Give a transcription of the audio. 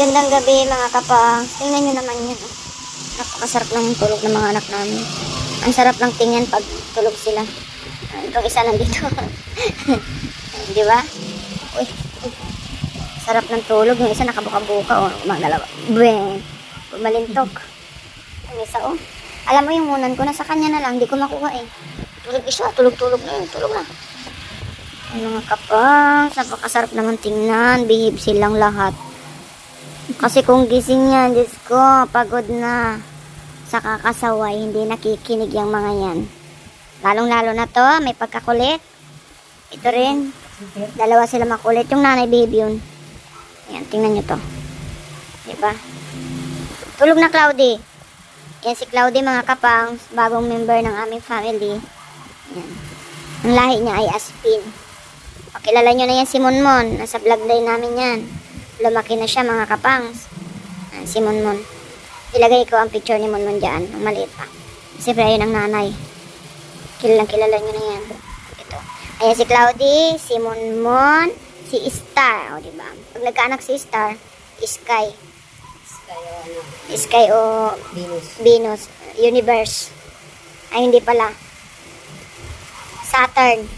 Magandang gabi mga kapang. Tingnan nyo naman yun. Oh. Napakasarap ng tulog ng mga anak namin. Ang sarap lang tingnan pag tulog sila. Itong isa nandito. Di ba? Uy, uy. Sarap ng tulog. Yung isa nakabuka-buka. Oh. Mga dalawa. Bweng. Malintok. Yung isa oh. Alam mo yung munan ko, nasa kanya na lang. Di ko makuha eh. Tulog isa. Tulog-tulog na yun. Tulog na. Ay, mga kapang. Napakasarap naman tingnan. Behave silang lahat. Kasi kung gising yan, Diyos ko, pagod na sa kakasaway, hindi nakikinig yung mga yan. Lalong-lalo na to, may pagkakulit. Ito rin, dalawa sila makulit. Yung nanay baby yun. Ayan, tingnan nyo to. Diba? Tulog na Cloudy. Yan si Cloudy mga kapang, bagong member ng aming family. Ayan. Ang lahi niya ay Aspin. Pakilala nyo na yan si Monmon. Nasa vlog day namin yan. Lumaki na siya mga kapangs. Si Monmon. Ilagay ko ang picture ni Monmon dyan. Ang maliit pa. Siyempre ayun ang nanay. Kilala nyo na yan. Ito. Ayan si Cloudy, si Monmon, si Star. O diba? Pag nagkaanak si Star, Sky. Sky o Venus. Universe. Ay hindi pala. Saturn.